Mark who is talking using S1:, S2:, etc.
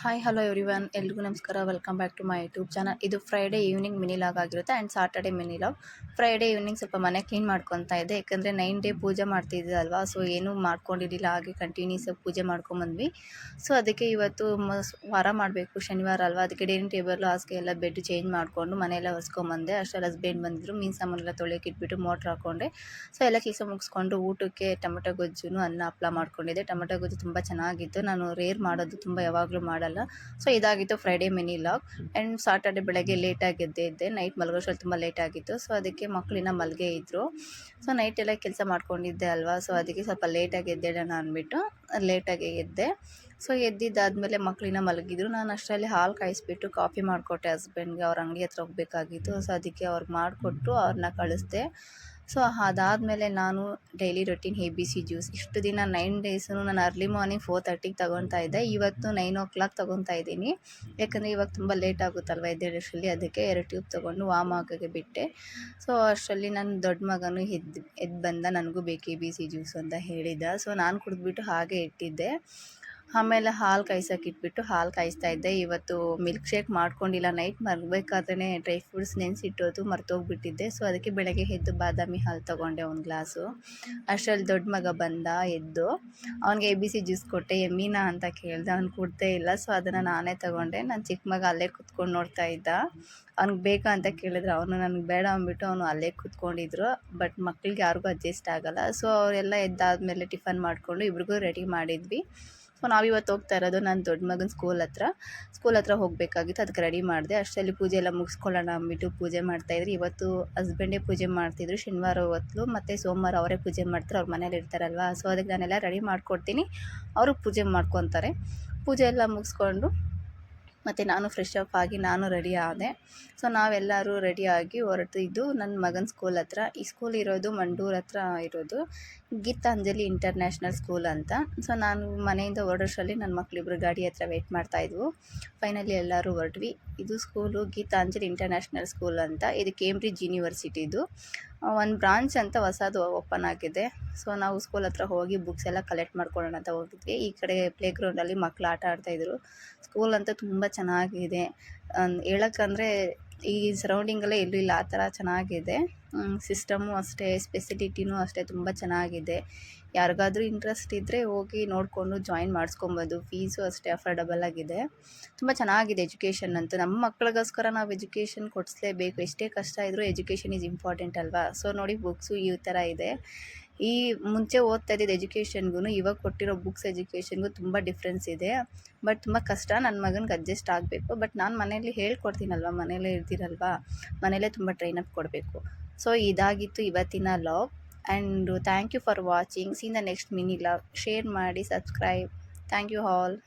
S1: Hi hello everyone ಎಲ್ರಿಗೂ ನಮಸ್ಕಾರ. Welcome back to my YouTube channel. ಇದು ಫ್ರೈಡೇ ಈವ್ನಿಂಗ್ ಮಿನಿ ಲಾಗ್ ಆಗಿರುತ್ತೆ and Saturday mini vlog. Friday evening ಸ್ವಲ್ಪ ಮನೆ clean ಮಾಡ್ಕೊತಾ ಇದ್ದೆ, ಯಾಕಂದರೆ 9 ಡೇ ಪೂಜೆ ಮಾಡ್ತಿದ್ದೆ ಅಲ್ವಾ. ಸೊ ಏನೂ ಮಾಡ್ಕೊಂಡಿರಲಿಲ್ಲ, ಹಾಗೆ ಕಂಟಿನ್ಯೂಸ್ ಆಗಿ ಪೂಜೆ ಮಾಡ್ಕೊಂಬಂದ್ವಿ. ಸೊ ಅದಕ್ಕೆ ಇವತ್ತು ವಾರ ಮಾಡಬೇಕು, ಶನಿವಾರ ಅಲ್ವಾ. ಅದಕ್ಕೆ ಡೈನಿಂಗ್ ಟೇಬಲ್ ಹಾಸಿಗೆ ಎಲ್ಲ ಬೆಡ್ ಚೇಂಜ್ ಮಾಡಿಕೊಂಡು ಮನೆಯೆಲ್ಲ ಒರೆಸ್ಕೊಂಬಂದೆ. ಅಷ್ಟರಲ್ಲಿ ಹಸ್ಬೆಂಡ್ ಬಂದಿದ್ರು, ಮೀನು ಸಾಮಾನೆಲ್ಲ ತೊಳೆಯೋಕೆ ಇಟ್ಬಿಟ್ಟು ಮೋಟ್ರ್ ಹಾಕ್ಕೊಂಡೆ. ಸೊ ಎಲ್ಲ ಕೆಲಸ ಮುಗಿಸ್ಕೊಂಡು ಊಟಕ್ಕೆ ಟೊಮೆಟೊ ಗೊಜ್ಜು ಅನ್ನ ಹಪ್ಪಳ ಮಾಡ್ಕೊಂಡಿದ್ದೆ. ಟೊಮೆಟೊ ಗೊಜ್ಜು ತುಂಬ ಚೆನ್ನಾಗಿತ್ತು. ನಾನು ರೇರ್ ಮಾಡೋದು, ತುಂಬ ಯಾವಾಗಲೂ ಮಾಡಲ್ಲ. ಸೊ ಇದಾಗಿತ್ತು Friday mini log. And Saturday ಬೆಳಗ್ಗೆ ಲೇಟಾಗಿ ಎದ್ದೆ. ನೈಟ್ ಮಲಗೋಷ್ಟರಲ್ಲಿ ತುಂಬ ಲೇಟ್ ಆಗಿತ್ತು. ಸೊ ಅದಕ್ಕೆ ಮಕ್ಕಳಿನ ಮಲ್ಗೆ ಇದ್ದರು. ಸೊ ನೈಟ್ ಎಲ್ಲ ಕೆಲಸ ಮಾಡ್ಕೊಂಡಿದ್ದೆ ಅಲ್ವಾ. ಸೊ ಅದಕ್ಕೆ ಸ್ವಲ್ಪ ಲೇಟಾಗಿ ಎದ್ದೇಳೋಣ ಅಂದ್ಬಿಟ್ಟು ಲೇಟಾಗಿ ಎದ್ದೆ. ಸೊ ಎದ್ದಿದ್ದಾದಮೇಲೆ ಮಕ್ಕಳಿನ ಮಲಗಿದ್ರು. ನಾನು ಅಷ್ಟರಲ್ಲಿ ಹಾಲು ಕಾಯಿಸ್ಬಿಟ್ಟು ಕಾಫಿ ಮಾಡಿಕೊಟ್ಟೆ ಹಸ್ಬೆಂಡ್ಗೆ. ಅವ್ರ ಅಂಗಡಿ ಹತ್ರ ಹೋಗಬೇಕಾಗಿತ್ತು. ಸೊ ಅದಕ್ಕೆ ಅವ್ರಿಗೆ ಮಾಡಿಕೊಟ್ಟು ಅವ್ರನ್ನ ಕಳಿಸ್ದೆ. ಸೊ ಅದಾದಮೇಲೆ ನಾನು ಡೈಲಿ ರೊಟೀನ್ ABC ಜ್ಯೂಸ್. ಇಷ್ಟು ದಿನ 9 ಡೇಸು ನಾನು ಅರ್ಲಿ ಮಾರ್ನಿಂಗ್ 4:30ಗೆ ತೊಗೊತಾ ಇದ್ದೆ. ಇವತ್ತು 9 o'clock ತೊಗೊತಾ ಇದ್ದೀನಿ, ಯಾಕಂದರೆ ಇವಾಗ ತುಂಬ ಲೇಟ್ ಆಗುತ್ತಲ್ವ ಎದ್ದೇಳೋಷ್ಟರಲ್ಲಿ. ಅದಕ್ಕೆ 2 ಟ್ಯೂಬ್ ತೊಗೊಂಡು ವಾಮ್ ಆಗೋಕ್ಕೆ ಬಿಟ್ಟೆ. ಸೊ ಅಷ್ಟರಲ್ಲಿ ನನ್ನ ದೊಡ್ಡ ಮಗನೂ ಎದ್ದು ಬಂದ. ನನಗೂ ಬೇಕು ABC ಜ್ಯೂಸು ಅಂತ ಹೇಳಿದ್ದ. ಸೊ ನಾನು ಕುಡಿದ್ಬಿಟ್ಟು ಹಾಗೆ ಇಟ್ಟಿದ್ದೆ. ಆಮೇಲೆ ಹಾಲು ಕಾಯ್ಸೋಕೆ ಇಟ್ಬಿಟ್ಟು ಹಾಲು ಕಾಯಿಸ್ತಾ ಇದ್ದೆ. ಇವತ್ತು ಮಿಲ್ಕ್ ಶೇಕ್ ಮಾಡ್ಕೊಂಡಿಲ್ಲ, ನೈಟ್ ಮಲಗಬೇಕಾದ್ರೆ ಡ್ರೈ ಫ್ರೂಟ್ಸ್ ನೆನೆಸಿಟ್ಟೋದು ಮರ್ತೋಗ್ಬಿಟ್ಟಿದ್ದೆ. ಸೊ ಅದಕ್ಕೆ ಬೆಳಗ್ಗೆ ಎದ್ದು ಬಾದಾಮಿ ಹಾಲು ತೊಗೊಂಡೆ 1 ಗ್ಲಾಸು. ಅಷ್ಟರಲ್ಲಿ ದೊಡ್ಡ ಮಗ ಬಂದ ಎದ್ದು. ಅವ್ನಿಗೆ ABC ಜ್ಯೂಸ್ ಕೊಟ್ಟೆ. ಎಮ್ಮಿನಾ ಅಂತ ಕೇಳ್ದೆ, ಅವ್ನು ಕುಡ್ದೇ ಇಲ್ಲ. ಸೊ ಅದನ್ನು ನಾನೇ ತೊಗೊಂಡೆ. ನನ್ನ ಚಿಕ್ಕ ಮಗ ಅಲ್ಲೇ ಕುತ್ಕೊಂಡು ನೋಡ್ತಾ ಇದ್ದ. ಅವ್ನಿಗೆ ಬೇಕಾ ಅಂತ ಕೇಳಿದ್ರೆ ಅವನು ನನಗೆ ಬೇಡ ಅಂದ್ಬಿಟ್ಟು ಅವನು ಅಲ್ಲೇ ಕೂತ್ಕೊಂಡಿದ್ರು. ಬಟ್ ಮಕ್ಕಳಿಗೆ ಯಾರಿಗೂ ಅಡ್ಜಸ್ಟ್ ಆಗೋಲ್ಲ. ಸೊ ಅವರೆಲ್ಲ ಎದ್ದಾದಮೇಲೆ ಟಿಫನ್ ಮಾಡಿಕೊಂಡು ಇಬ್ರಿಗೂ ರೆಡಿ ಮಾಡಿದ್ವಿ. ಸೊ ನಾವಿವತ್ತು ಹೋಗ್ತಾ ಇರೋದು ನನ್ನ ದೊಡ್ಡ ಮಗನ ಸ್ಕೂಲ್ ಹತ್ರ ಹೋಗಬೇಕಾಗಿತ್ತು. ಅದಕ್ಕೆ ರೆಡಿ ಮಾಡಿದೆ. ಅಷ್ಟರಲ್ಲಿ ಪೂಜೆ ಎಲ್ಲ ಮುಗಿಸ್ಕೊಳ್ಳೋಣ ಅಂದ್ಬಿಟ್ಟು ಪೂಜೆ ಮಾಡ್ತಾಯಿದ್ರು. ಇವತ್ತು ಹಸ್ಬೆಂಡೇ ಪೂಜೆ ಮಾಡ್ತಿದ್ರು, ಶನಿವಾರ ಹೊತ್ತು. ಮತ್ತು ಸೋಮವಾರ ಅವರೇ ಪೂಜೆ ಮಾಡ್ತಾರೆ, ಅವ್ರ ಮನೇಲಿ ಇರ್ತಾರಲ್ವ. ಸೊ ಅದಕ್ಕೆ ನಾನೆಲ್ಲ ರೆಡಿ ಮಾಡಿಕೊಡ್ತೀನಿ, ಅವರು ಪೂಜೆ ಮಾಡ್ಕೊತಾರೆ. ಪೂಜೆ ಎಲ್ಲ ಮುಗಿಸ್ಕೊಂಡು ಮತ್ತು ನಾನು ಫ್ರೆಶ್ ಅಪ್ ಆಗಿ ನಾನು ರೆಡಿ ಆದೆ. ಸೊ ನಾವೆಲ್ಲರೂ ರೆಡಿಯಾಗಿ ಹೊರಟಿದ್ದು ನನ್ನ ಮಗನ ಸ್ಕೂಲ್ ಹತ್ರ. ಈ ಸ್ಕೂಲ್ ಇರೋದು ಮಂಡೂರು ಹತ್ರ ಇರೋದು, ಗೀತಾಂಜಲಿ ಇಂಟರ್ನ್ಯಾಷನಲ್ ಸ್ಕೂಲ್ ಅಂತ. ಸೊ ನಾನು ಮನೆಯಿಂದ ಹೊರಡೋಷ್ಟರಲ್ಲಿ ನನ್ನ ಮಕ್ಕಳಿಬ್ರು ಗಾಡಿ ಹತ್ರ ವೆಯ್ಟ್ ಮಾಡ್ತಾಯಿದ್ವು. ಫೈನಲಿ ಎಲ್ಲರೂ ಹೊರಟ್ವಿ. ಇದು ಸ್ಕೂಲು ಗೀತಾಂಜಲಿ ಇಂಟರ್ನ್ಯಾಷನಲ್ ಸ್ಕೂಲ್ ಅಂತ. ಇದು ಕೇಂಬ್ರಿಡ್ಜ್ ಯೂನಿವರ್ಸಿಟಿದು ಒಂದು ಬ್ರಾಂಚ್ ಅಂತ ಹೊಸದು ಓಪನ್ ಆಗಿದೆ. ಸೊ ನಾವು ಸ್ಕೂಲ್ ಹತ್ರ ಹೋಗಿ ಬುಕ್ಸ್ ಎಲ್ಲ ಕಲೆಕ್ಟ್ ಮಾಡ್ಕೊಳ್ಳೋಣ ಅಂತ ಹೋಗಿದ್ವಿ. ಈ ಕಡೆ ಪ್ಲೇಗ್ರೌಂಡಲ್ಲಿ ಮಕ್ಕಳು ಆಟ ಆಡ್ತಾಯಿದ್ರು. ಸ್ಕೂಲ್ ಅಂತೂ ತುಂಬ ಚೆನ್ನಾಗಿದೆ. ಹೇಳೋಕ್ಕಂದರೆ ಈ ಸರೌಂಡಿಂಗಲ್ಲೇ ಎಲ್ಲೂ ಇಲ್ಲ, ಆ ಥರ ಚೆನ್ನಾಗಿದೆ. ಸಿಸ್ಟಮು ಅಷ್ಟೇ, ಫೆಸಿಲಿಟಿನೂ ಅಷ್ಟೇ ತುಂಬ ಚೆನ್ನಾಗಿದೆ. ಯಾರಿಗಾದ್ರೂ ಇಂಟ್ರೆಸ್ಟ್ ಇದ್ದರೆ ಹೋಗಿ ನೋಡಿಕೊಂಡು ಜಾಯಿನ್ ಮಾಡಿಸ್ಕೊಬೋದು. ಫೀಸು ಅಷ್ಟೇ ಅಫೋರ್ಡಬಲ್ ಆಗಿದೆ. ತುಂಬ ಚೆನ್ನಾಗಿದೆ ಎಜುಕೇಷನ್ ಅಂತೂ. ನಮ್ಮ ಮಕ್ಕಳಿಗೋಸ್ಕರ ನಾವು ಎಜುಕೇಷನ್ ಕೊಡಿಸ್ಲೇಬೇಕು. ಎಷ್ಟೇ ಕಷ್ಟ ಇದ್ದರೂ ಎಜುಕೇಷನ್ ಈಸ್ ಇಂಪಾರ್ಟೆಂಟ್ ಅಲ್ವಾ. ಸೊ ನೋಡಿ, ಬುಕ್ಸು ಈ ಥರ ಇದೆ. ಈ ಮುಂಚೆ ಓದ್ತಾ ಇದ್ದಿದ್ದು ಎಜುಕೇಷನ್ಗೂ ಇವಾಗ ಕೊಟ್ಟಿರೋ ಬುಕ್ಸ್ ಎಜುಕೇಷನ್ಗೂ ತುಂಬ ಡಿಫ್ರೆನ್ಸ್ ಇದೆ. ಬಟ್ ತುಂಬ ಕಷ್ಟ, ನನ್ನ ಮಗನಿಗೆ ಅಡ್ಜಸ್ಟ್ ಆಗಬೇಕು. ಬಟ್ ನಾನು ಮನೇಲಿ ಹೇಳ್ಕೊಡ್ತೀನಲ್ವ, ಮನೇಲೇ ಇರ್ತೀರಲ್ವ, ಮನೇಲೇ ತುಂಬ ಟ್ರೈನಪ್ ಕೊಡಬೇಕು. ಸೊ ಇದಾಗಿತ್ತು ಇವತ್ತಿನ vlog. And thank you for watching. See the next mini vlog. Share ಮಾಡಿ, ಸಬ್ಸ್ಕ್ರೈಬ್. Thank you all.